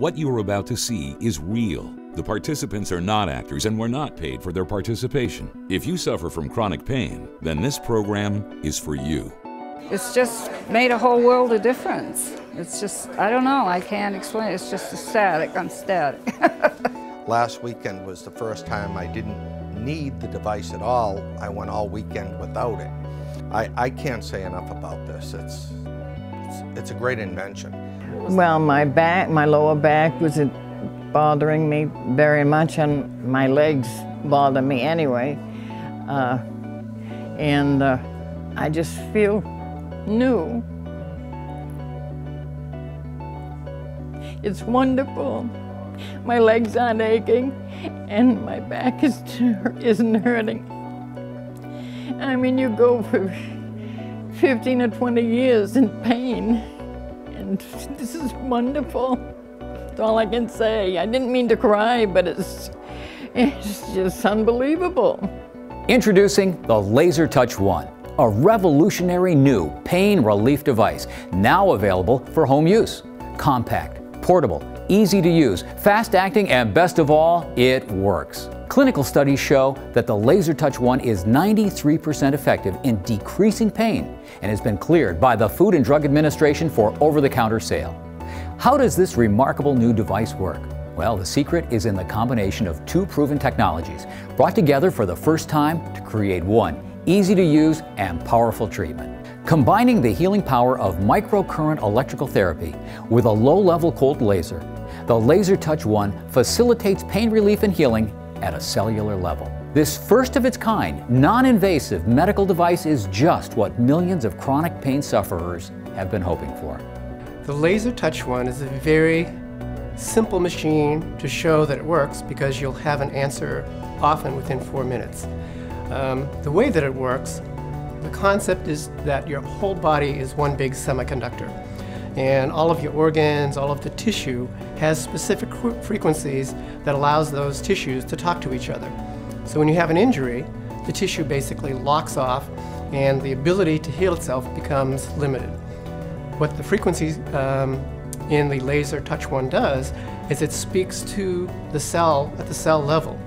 What you are about to see is real. The participants are not actors and were not paid for their participation. If you suffer from chronic pain, then this program is for you. It's just made a whole world of difference. It's just, I don't know, I can't explain it. It's just ecstatic. I'm ecstatic. Last weekend was the first time I didn't need the device at all. I went all weekend without it. I can't say enough about this. It's a great invention. Well, my lower back was bothering me very much, and my legs bother me anyway. I just feel new. It's wonderful. My legs aren't aching, and my back isn't hurting. I mean, you go for 15 or 20 years in pain, and this is wonderful. That's all I can say. I didn't mean to cry, but it's just unbelievable. Introducing the Laser Touch One, a revolutionary new pain relief device, now available for home use. Compact, portable, easy to use, fast acting, and best of all, it works. Clinical studies show that the Laser Touch One is 93% effective in decreasing pain and has been cleared by the Food and Drug Administration for over-the-counter sale. How does this remarkable new device work? Well, the secret is in the combination of two proven technologies brought together for the first time to create one easy-to-use and powerful treatment. Combining the healing power of microcurrent electrical therapy with a low-level cold laser, the Laser Touch One facilitates pain relief and healing at a cellular level. This first-of-its-kind, non-invasive medical device is just what millions of chronic pain sufferers have been hoping for. The Laser Touch One is a very simple machine to show that it works, because you'll have an answer often within 4 minutes. The way that it works, the concept is that your whole body is one big semiconductor, and all of your organs, all of the tissue has specific frequencies that allows those tissues to talk to each other. So when you have an injury, the tissue basically locks off and the ability to heal itself becomes limited. What the frequencies in the Laser Touch One does is it speaks to the cell at the cell level.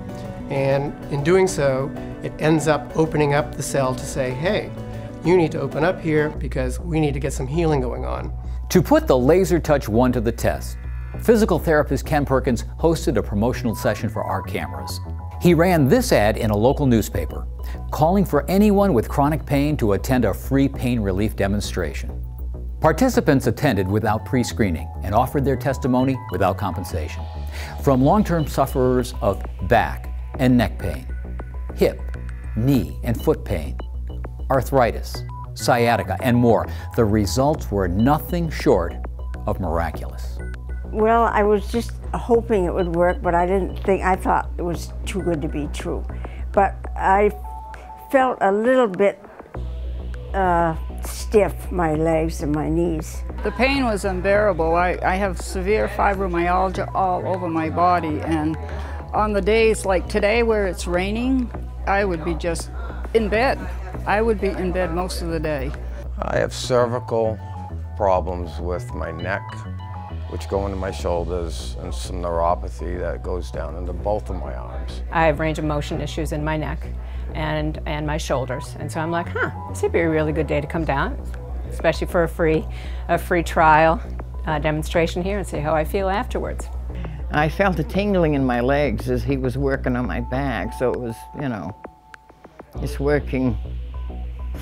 And in doing so, it ends up opening up the cell to say, hey, you need to open up here because we need to get some healing going on. To put the Laser Touch One to the test, physical therapist Ken Perkins hosted a promotional session for our cameras. He ran this ad in a local newspaper, calling for anyone with chronic pain to attend a free pain relief demonstration. Participants attended without pre-screening and offered their testimony without compensation. From long-term sufferers of back and neck pain, hip, knee and foot pain, arthritis, sciatica, and more, the results were nothing short of miraculous. Well, I was just hoping it would work, but I thought it was too good to be true. But I felt a little bit stiff, my legs and my knees. The pain was unbearable. I have severe fibromyalgia all over my body, and on the days like today where it's raining, I would be just in bed. I would be in bed most of the day. I have cervical problems with my neck, which go into my shoulders, and some neuropathy that goes down into both of my arms. I have range of motion issues in my neck and my shoulders, and so I'm like, this would be a really good day to come down, especially for a free trial demonstration here, and see how I feel afterwards. I felt a tingling in my legs as he was working on my back, so it was, just working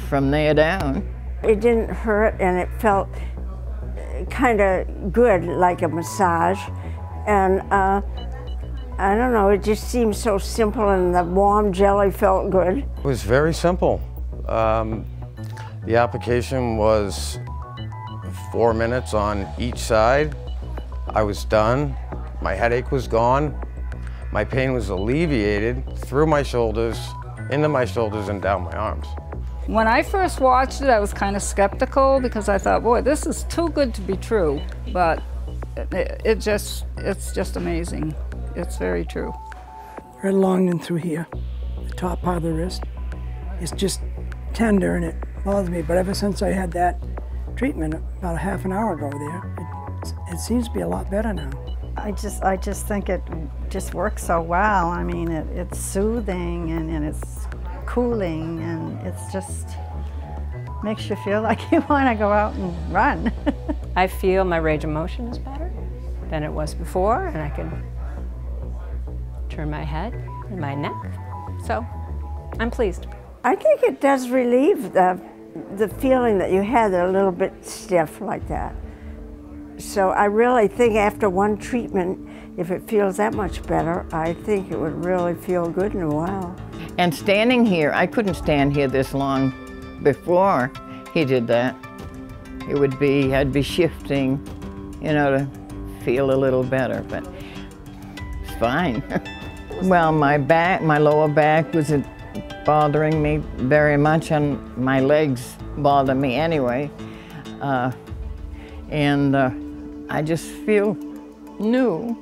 from there down. It didn't hurt, and it felt kind of good, like a massage. And I don't know, it just seemed so simple, and the warm jelly felt good. It was very simple. The application was 4 minutes on each side. I was done. My headache was gone. My pain was alleviated through my shoulders, into my shoulders, and down my arms. When I first watched it, I was kind of skeptical because I thought, boy, this is too good to be true. But it's just amazing. It's very true. Right along and through here, the top part of the wrist. It's just tender and it bothers me. But ever since I had that treatment about a half an hour ago there, it seems to be a lot better now. I just think it just works so well. I mean, it's soothing and it's cooling, and it's just makes you feel like you want to go out and run. I feel my range of motion is better than it was before, and I can turn my head and my neck. So I'm pleased. I think it does relieve the feeling that you had a little bit stiff like that. So I really think after one treatment, if it feels that much better, I think it would really feel good in a while. And standing here, I couldn't stand here this long before he did that. It would be, I'd be shifting, you know, to feel a little better, but it's fine. Well, my lower back was bothering me very much, and my legs bother me anyway. I just feel new.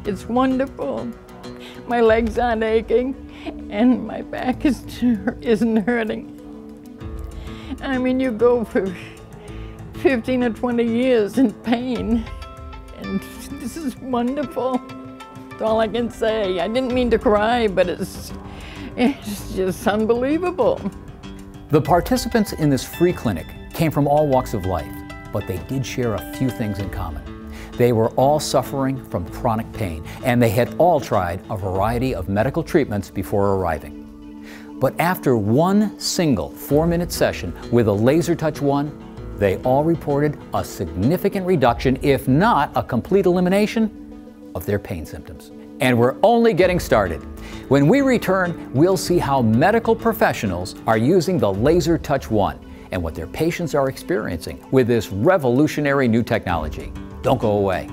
It's wonderful. My legs aren't aching, and my back isn't hurting. I mean, you go for 15 or 20 years in pain, and this is wonderful. That's all I can say. I didn't mean to cry, but it's just unbelievable. The participants in this free clinic came from all walks of life, but they did share a few things in common. They were all suffering from chronic pain, and they had all tried a variety of medical treatments before arriving. But after one single 4-minute session with a LaserTouch 1, they all reported a significant reduction, if not a complete elimination, of their pain symptoms. And we're only getting started. When we return, we'll see how medical professionals are using the LaserTouch 1 and what their patients are experiencing with this revolutionary new technology. Don't go away.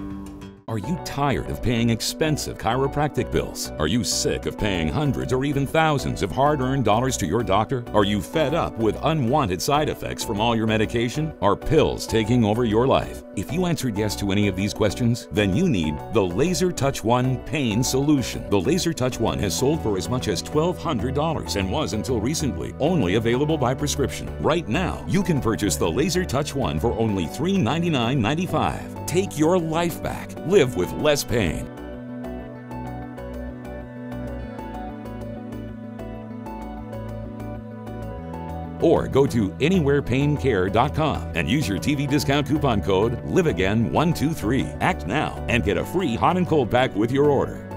Are you tired of paying expensive chiropractic bills? Are you sick of paying hundreds or even thousands of hard-earned dollars to your doctor? Are you fed up with unwanted side effects from all your medication? Are pills taking over your life? If you answered yes to any of these questions, then you need the LaserTouch 1 Pain Solution. The LaserTouch 1 has sold for as much as $1,200 and was until recently only available by prescription. Right now, you can purchase the LaserTouch 1 for only $399.95. Take your life back. Live with less pain. Or go to anywherepaincare.com and use your TV discount coupon code LIVEAGAIN123. Act now and get a free hot and cold pack with your order.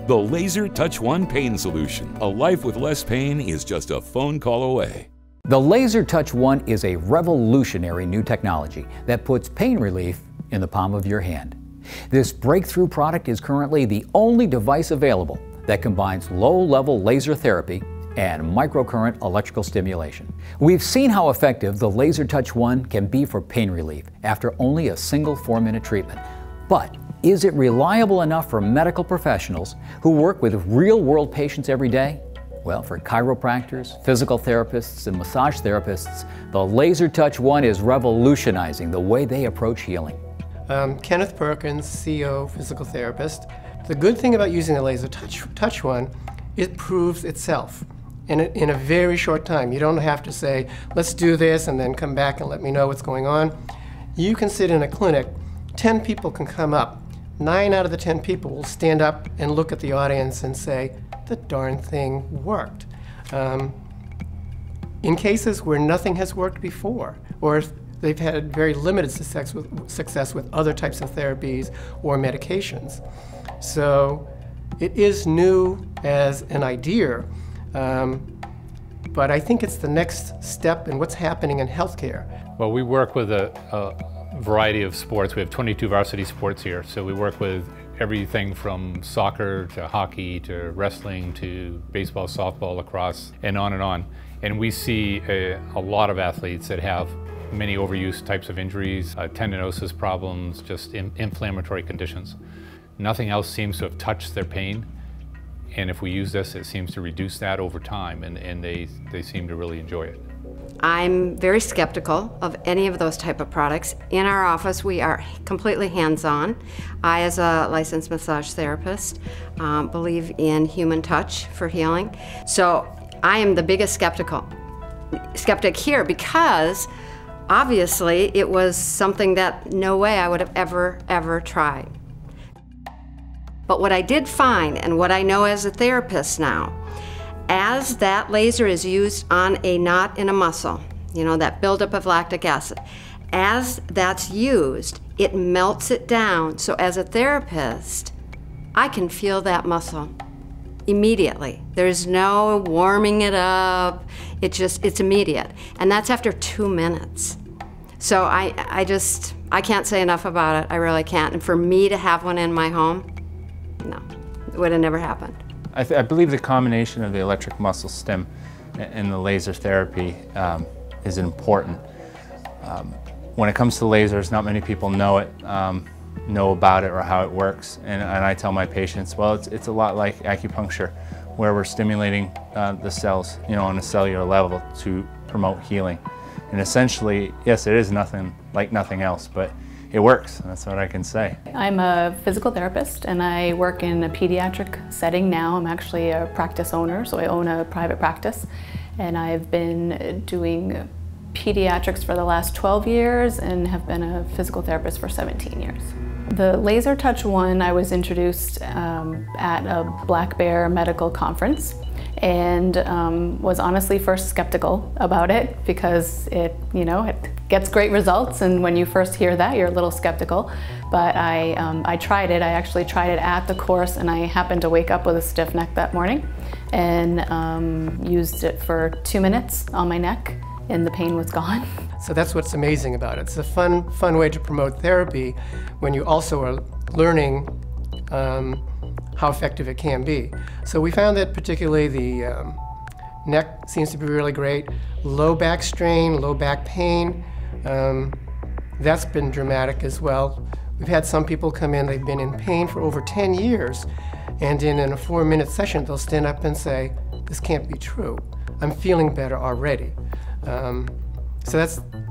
The LaserTouch 1 Pain Solution. A life with less pain is just a phone call away. The LaserTouch 1 is a revolutionary new technology that puts pain relief in the palm of your hand. This breakthrough product is currently the only device available that combines low-level laser therapy and microcurrent electrical stimulation. We've seen how effective the LaserTouch 1 can be for pain relief after only a single 4-minute treatment. But is it reliable enough for medical professionals who work with real-world patients every day? Well, for chiropractors, physical therapists, and massage therapists, the LaserTouch 1 is revolutionizing the way they approach healing. Kenneth Perkins, CEO, physical therapist. The good thing about using the LaserTouch 1, it proves itself in a very short time. You don't have to say, let's do this and then come back and let me know what's going on. You can sit in a clinic, 10 people can come up. 9 out of the 10 people will stand up and look at the audience and say, the darn thing worked. In cases where nothing has worked before, or they've had very limited success with other types of therapies or medications. So it is new as an idea, but I think it's the next step in what's happening in healthcare. Well, we work with a variety of sports. We have 22 varsity sports here, so we work with everything from soccer to hockey to wrestling to baseball, softball, lacrosse, and on and on. And we see a lot of athletes that have many overuse types of injuries, tendinosis problems, just inflammatory conditions. Nothing else seems to have touched their pain. And if we use this, it seems to reduce that over time, and they seem to really enjoy it. I'm very skeptical of any of those type of products. In our office, we are completely hands-on. I, as a licensed massage therapist, believe in human touch for healing. So I am the biggest skeptic here because obviously it was something that no way I would have ever tried. But what I did find, and what I know as a therapist now, as that laser is used on a knot in a muscle, you know, that buildup of lactic acid, as that's used, it melts it down. So as a therapist, I can feel that muscle immediately. There's no warming it up. It's immediate. And that's after 2 minutes. So I can't say enough about it. I really can't. And for me to have one in my home, no, it would have never happened. I believe the combination of the electric muscle stim and the laser therapy is important. When it comes to lasers, not many people know about it or how it works. And I tell my patients, well, it's a lot like acupuncture, where we're stimulating the cells, you know, on a cellular level to promote healing. And essentially, yes, it is nothing like nothing else, but it works. That's what I can say. I'm a physical therapist and I work in a pediatric setting now. I'm actually a practice owner, so I own a private practice. And I've been doing pediatrics for the last 12 years and have been a physical therapist for 17 years. The Laser Touch One, I was introduced at a Black Bear medical conference and was honestly first skeptical about it because it gets great results, and when you first hear that, you're a little skeptical. But I tried it. I actually tried it at the course, and I happened to wake up with a stiff neck that morning and used it for 2 minutes on my neck, and the pain was gone. So that's what's amazing about it. It's a fun way to promote therapy when you also are learning how effective it can be. So we found that particularly the neck seems to be really great. Low back strain, low back pain, that's been dramatic as well. We've had some people come in, they've been in pain for over 10 years, and in a 4-minute session, they'll stand up and say, "This can't be true. I'm feeling better already." So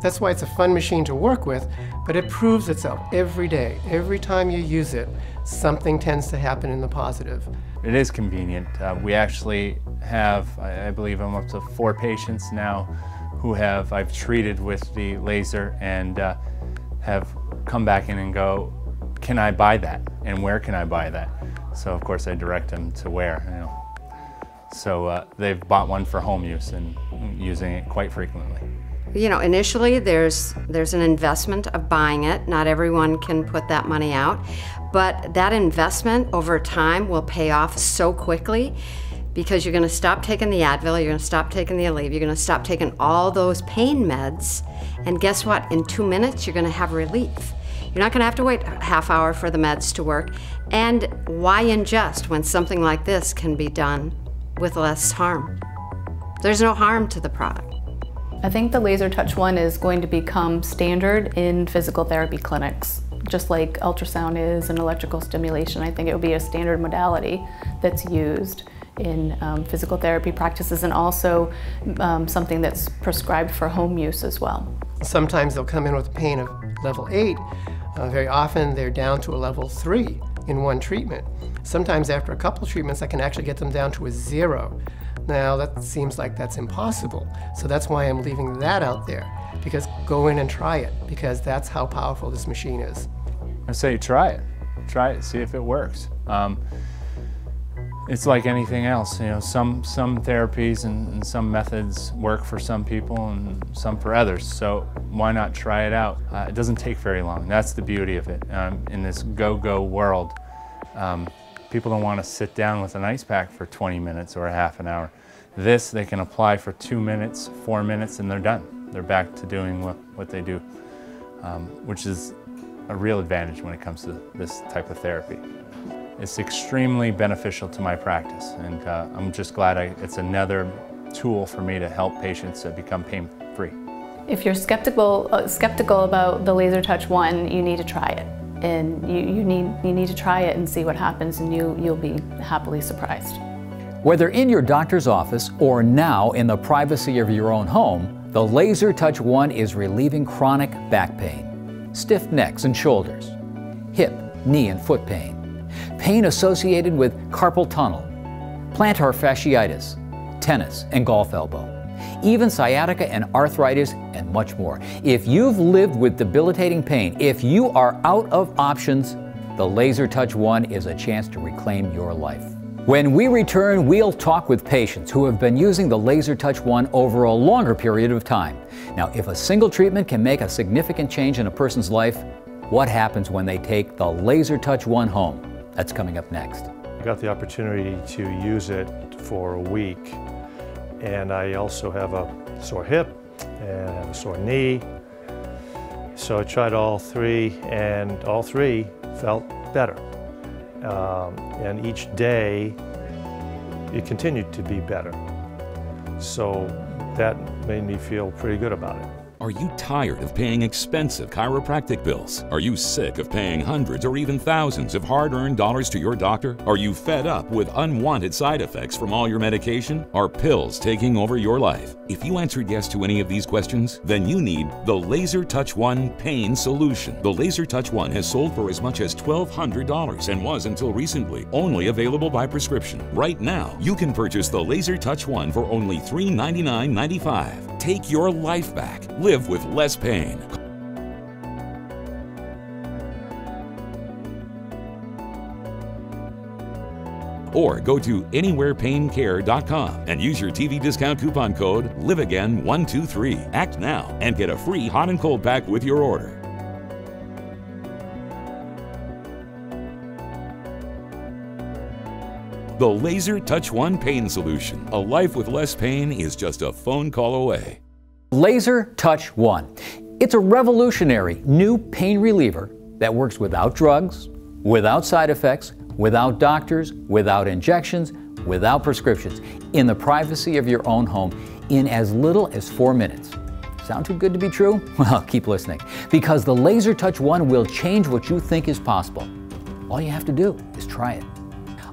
that's why it's a fun machine to work with, but it proves itself every day. Every time you use it, something tends to happen in the positive. It is convenient. We actually have, I believe I'm up to 4 patients now who I've treated with the laser and have come back in and go, "Can I buy that? And where can I buy that?" So of course I direct them to where. You know. So they've bought one for home use and using it quite frequently. You know, initially there's an investment of buying it. Not everyone can put that money out, but that investment over time will pay off so quickly because you're going to stop taking the Advil, you're going to stop taking the Aleve, you're going to stop taking all those pain meds, and guess what? In 2 minutes you're going to have relief. You're not going to have to wait a half hour for the meds to work. And why ingest when something like this can be done with less harm? There's no harm to the product. I think the Laser Touch One is going to become standard in physical therapy clinics. Just like ultrasound is and electrical stimulation, I think it will be a standard modality that's used in physical therapy practices, and also something that's prescribed for home use as well. Sometimes they'll come in with a pain of level 8. Very often they're down to a level 3 in one treatment. Sometimes after a couple treatments I can actually get them down to a 0. Now that seems like that's impossible, so that's why I'm leaving that out there, because go in and try it, because that's how powerful this machine is. I say try it, see if it works. It's like anything else, you know, some therapies and some methods work for some people and some for others, so why not try it out? It doesn't take very long. That's the beauty of it. In this go-go world, people don't want to sit down with an ice pack for 20 minutes or a half an hour. This, they can apply for 2 minutes, 4 minutes, and they're done. They're back to doing what they do, which is a real advantage when it comes to this type of therapy. It's extremely beneficial to my practice, and I'm just glad it's another tool for me to help patients become pain-free. If you're skeptical about the Laser Touch One, you need to try it. And you need to try it and see what happens, and you'll be happily surprised. Whether in your doctor's office or now in the privacy of your own home, the Laser Touch One is relieving chronic back pain, stiff necks and shoulders, hip, knee and foot pain, pain associated with carpal tunnel, plantar fasciitis, tennis, and golf elbow, even sciatica and arthritis, and much more. If you've lived with debilitating pain, if you are out of options, the Laser Touch One is a chance to reclaim your life. When we return, we'll talk with patients who have been using the Laser Touch One over a longer period of time. Now, if a single treatment can make a significant change in a person's life, what happens when they take the Laser Touch One home? That's coming up next. I got the opportunity to use it for a week, and I also have a sore hip and I have a sore knee. So I tried all three, and all three felt better. And each day it continued to be better. So that made me feel pretty good about it. Are you tired of paying expensive chiropractic bills? Are you sick of paying hundreds or even thousands of hard-earned dollars to your doctor? Are you fed up with unwanted side effects from all your medication? Are pills taking over your life? If you answered yes to any of these questions, then you need the Laser Touch One Pain Solution. The Laser Touch One has sold for as much as $1,200 and was until recently only available by prescription. Right now, you can purchase the Laser Touch One for only $399.95. Take your life back. Live with less pain. Or go to anywherepaincare.com and use your TV discount coupon code LIVEAGAIN123. Act now and get a free hot and cold pack with your order. The Laser Touch One Pain Solution. A life with less pain is just a phone call away. Laser Touch One. It's a revolutionary new pain reliever that works without drugs, without side effects, without doctors, without injections, without prescriptions, in the privacy of your own home in as little as 4 minutes. Sound too good to be true? Well, keep listening, because the Laser Touch One will change what you think is possible. All you have to do is try it.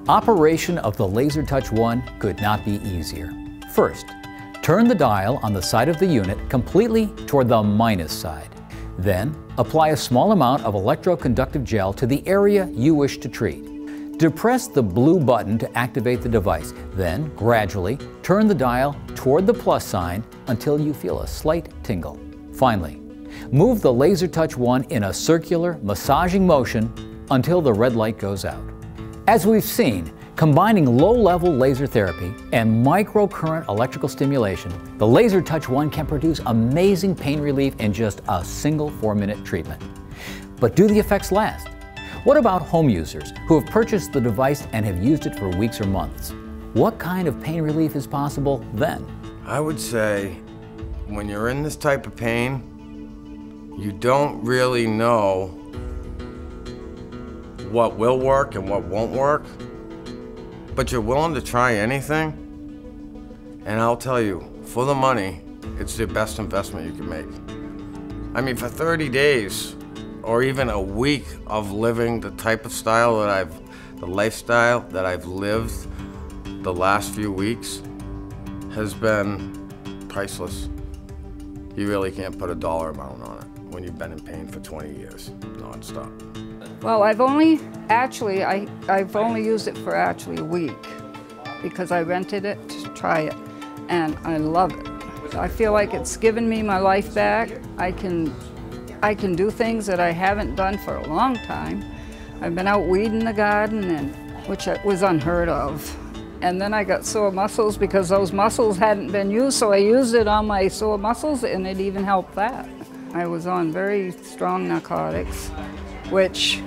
Operation of the Laser Touch One could not be easier. First, turn the dial on the side of the unit completely toward the minus side. Then, apply a small amount of electroconductive gel to the area you wish to treat. Depress the blue button to activate the device. Then, gradually, turn the dial toward the plus sign until you feel a slight tingle. Finally, move the Laser Touch One in a circular, massaging motion until the red light goes out. As we've seen, combining low-level laser therapy and microcurrent electrical stimulation, the Laser Touch One can produce amazing pain relief in just a single 4-minute treatment. But do the effects last? What about home users who have purchased the device and have used it for weeks or months? What kind of pain relief is possible then? I would say when you're in this type of pain, you don't really know what will work and what won't work, but you're willing to try anything. And I'll tell you, for the money, it's the best investment you can make. I mean, for 30 days or even a week of living the type of style that the lifestyle that I've lived the last few weeks has been priceless. You really can't put a dollar amount on it when you've been in pain for 20 years, nonstop. Well, I've only used it for actually a week because I rented it to try it, and I love it. I feel like it's given me my life back. I can do things that I haven't done for a long time. I've been out weeding the garden, which was unheard of. And then I got sore muscles because those muscles hadn't been used, so I used it on my sore muscles, and it even helped that. I was on very strong narcotics, which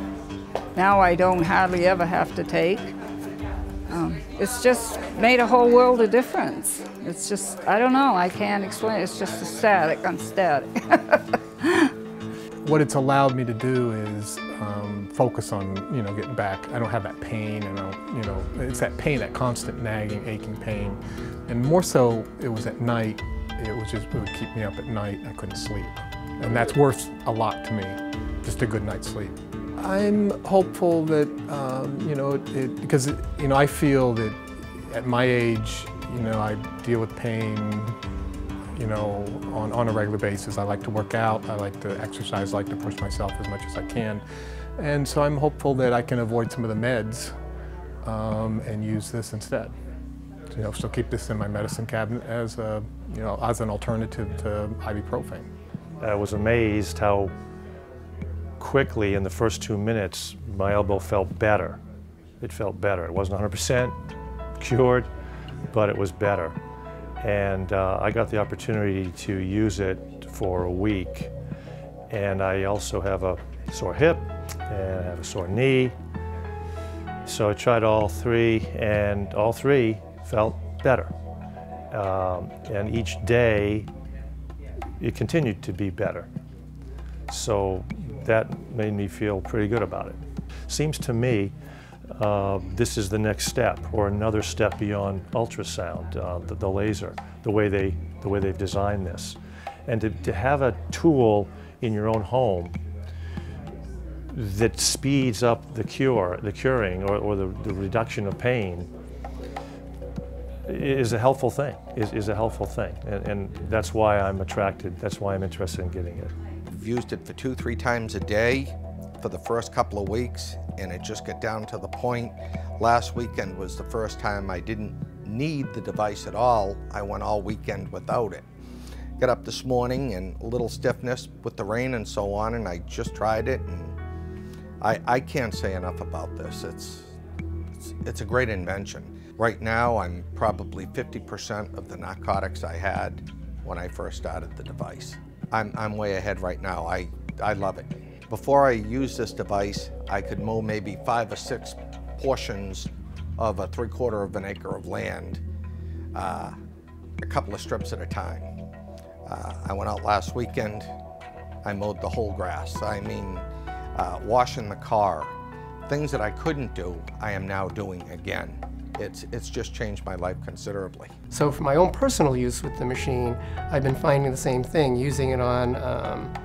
now I don't hardly ever have to take. It's just made a whole world of difference. It's just, I don't know, I can't explain it. It's just ecstatic, I'm ecstatic. What it's allowed me to do is focus on, getting back. I don't have that pain, and it's that pain, that constant nagging, aching pain. And more so, it was at night. It would keep me up at night. I couldn't sleep. And that's worth a lot to me, just a good night's sleep. I'm hopeful that, because, I feel that at my age, I deal with pain, on a regular basis. I like to work out, I like to exercise, I like to push myself as much as I can. And so I'm hopeful that I can avoid some of the meds and use this instead. still keep this in my medicine cabinet as as an alternative to ibuprofen. I was amazed how quickly in the first 2 minutes my elbow felt better. It felt better. It wasn't 100% cured, but it was better. And I got the opportunity to use it for a week. And I also have a sore hip and I have a sore knee. So I tried all three, and all three felt better. And each day, it continued to be better. So that made me feel pretty good about it. Seems to me this is the next step, or another step beyond ultrasound, the laser, the way they've designed this. And to have a tool in your own home that speeds up the curing or the reduction of pain is a helpful thing, is a helpful thing. And that's why I'm attracted, that's why I'm interested in getting it. I've used it for 2-3 times a day for the first couple of weeks, and it just got down to the point. Last weekend was the first time I didn't need the device at all. I went all weekend without it. Got up this morning and a little stiffness with the rain and so on, and I just tried it, and I can't say enough about this. It's a great invention. Right now, I'm probably 50% of the narcotics I had when I first started the device. I'm way ahead right now. I love it. Before I used this device, I could mow maybe 5 or 6 portions of a 3/4 of an acre of land, a couple of strips at a time. I went out last weekend, I mowed the whole grass. I mean, washing the car, things that I couldn't do, I am now doing again. It's just changed my life considerably. So for my own personal use with the machine, I've been finding the same thing, using it on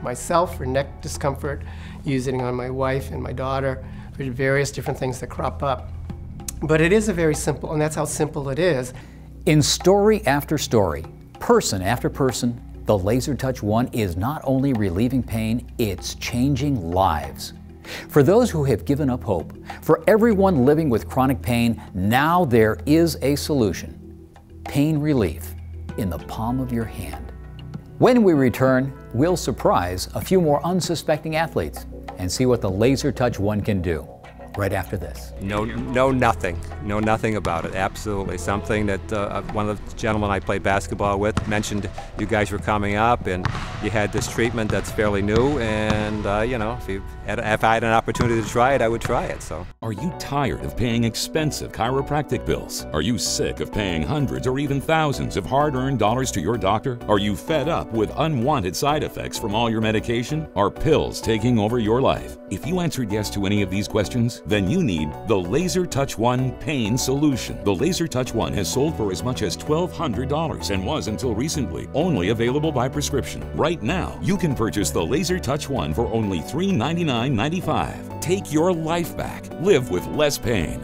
myself for neck discomfort, using it on my wife and my daughter for various different things that crop up. But it is a very simple, and that's how simple it is. In story after story, person after person, the LaserTouch One is not only relieving pain, it's changing lives. For those who have given up hope, for everyone living with chronic pain, now there is a solution. Pain relief in the palm of your hand. When we return, we'll surprise a few more unsuspecting athletes and see what the LaserTouch One can do. Right after this. Know nothing about it. Absolutely. Something that one of the gentlemen I played basketball with mentioned you guys were coming up and you had this treatment that's fairly new, and if I had an opportunity to try it, I would try it. So. Are you tired of paying expensive chiropractic bills? Are you sick of paying hundreds or even thousands of hard-earned dollars to your doctor? Are you fed up with unwanted side effects from all your medication? Are pills taking over your life? If you answered yes to any of these questions, then you need the LaserTouch One Pain Solution. The LaserTouch One has sold for as much as $1,200 and was until recently only available by prescription. Right now, you can purchase the LaserTouch One for only $399.95. Take your life back. Live with less pain.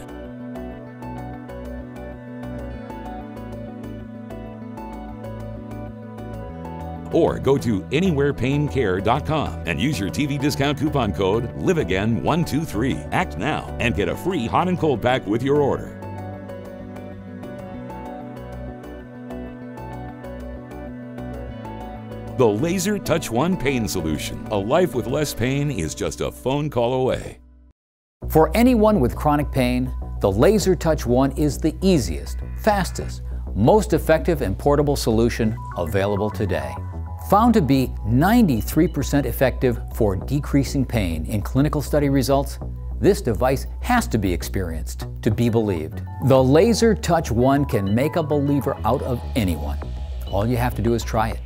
Or go to anywherepaincare.com and use your TV discount coupon code LIVEAGAIN123. Act now and get a free hot and cold pack with your order. The LaserTouch One Pain Solution. A life with less pain is just a phone call away. For anyone with chronic pain, the LaserTouch One is the easiest, fastest, most effective and portable solution available today. Found to be 93% effective for decreasing pain in clinical study results, this device has to be experienced to be believed. The LaserTouch One can make a believer out of anyone. All you have to do is try it.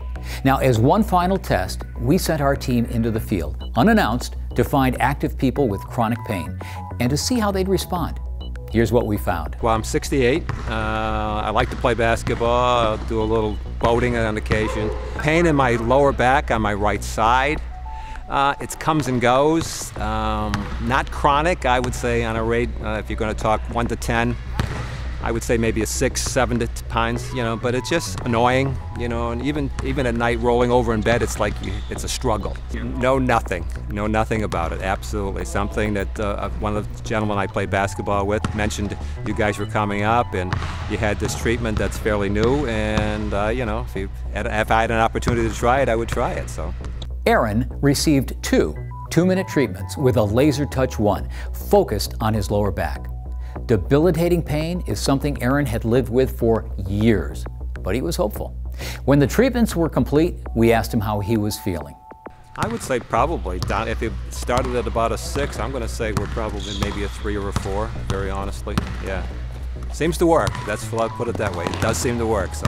Now, as one final test, we sent our team into the field, unannounced, to find active people with chronic pain and to see how they'd respond. Here's what we found. Well, I'm 68. I like to play basketball. I'll do a little boating on occasion. Pain in my lower back on my right side. It comes and goes. Not chronic, I would say, on a rate, if you're going to talk 1 to 10. I would say maybe a 6, 7 pounds, you know, but it's just annoying, you know, and even at night rolling over in bed, it's like it's a struggle. Know nothing about it, absolutely. Something that one of the gentlemen I played basketball with mentioned you guys were coming up and you had this treatment that's fairly new, and you know, if I had an opportunity to try it, I would try it, so. Aaron received 2 2-minute treatments with a Laser Touch 1 focused on his lower back. Debilitating pain is something Aaron had lived with for years, but he was hopeful. When the treatments were complete, we asked him how he was feeling. I would say probably, if it started at about a 6, I'm going to say we're probably maybe a 3 or a 4, very honestly. Yeah. Seems to work. I'll put it that way. It does seem to work, so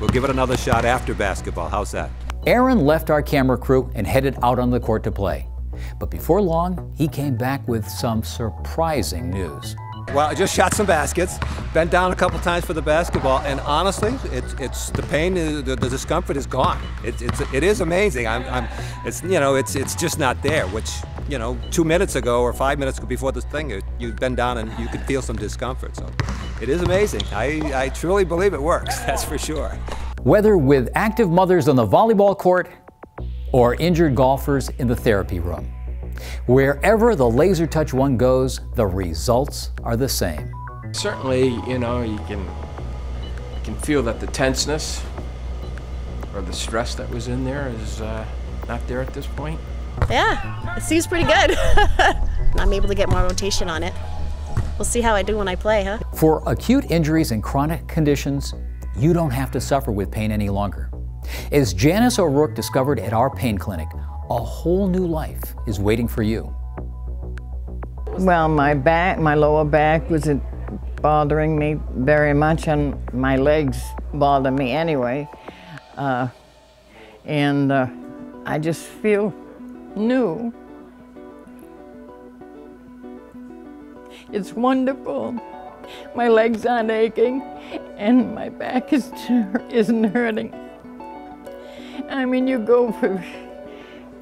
we'll give it another shot after basketball. How's that? Aaron left our camera crew and headed out on the court to play. But before long, he came back with some surprising news. Well, I just shot some baskets, bent down a couple times for the basketball, and honestly, it's the pain, the discomfort is gone. It is amazing. It's just not there. Which, you know, 2 minutes ago or 5 minutes before this thing, you bend down and you could feel some discomfort. So, it is amazing. I truly believe it works. That's for sure. Whether with active mothers on the volleyball court or injured golfers in the therapy room, wherever the Laser Touch 1 goes, the results are the same. Certainly, you know, you can feel that the tenseness or the stress that was in there is not there at this point. Yeah, it seems pretty good. I'm able to get more rotation on it. We'll see how I do when I play, huh? For acute injuries and chronic conditions, you don't have to suffer with pain any longer. As Janice O'Rourke discovered at our pain clinic, a whole new life is waiting for you. Well, my lower back was bothering me very much, and my legs bother me anyway. I just feel new. It's wonderful. My legs aren't aching, and my back isn't hurting. I mean, you go for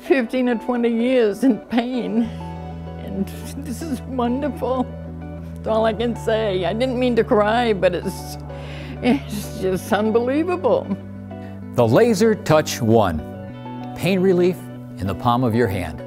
15 or 20 years in pain, and this is wonderful. That's all I can say. I didn't mean to cry, but it's just unbelievable. The Laser Touch 1. Pain relief in the palm of your hand.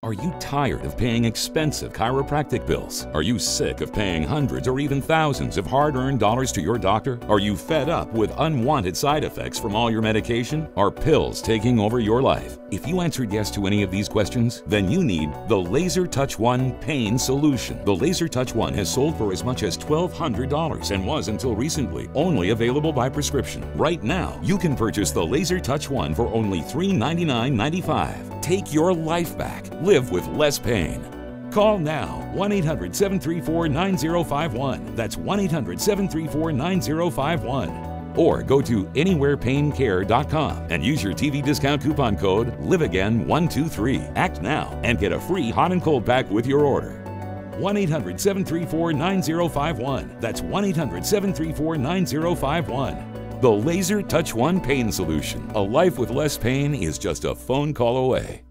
Are you tired of paying expensive chiropractic bills? Are you sick of paying hundreds or even thousands of hard-earned dollars to your doctor? Are you fed up with unwanted side effects from all your medication? Are pills taking over your life? If you answered yes to any of these questions, then you need the Laser Touch 1 Pain Solution. The Laser Touch 1 has sold for as much as $1,200 and was, until recently, only available by prescription. Right now, you can purchase the Laser Touch 1 for only $399.95. Take your life back. Live with less pain. Call now, 1-800-734-9051. That's 1-800-734-9051. Or go to anywherepaincare.com and use your TV discount coupon code LIVEAGAIN123. Act now and get a free hot and cold pack with your order. 1-800-734-9051. That's 1-800-734-9051. The Laser Touch 1 Pain Solution. A life with less pain is just a phone call away.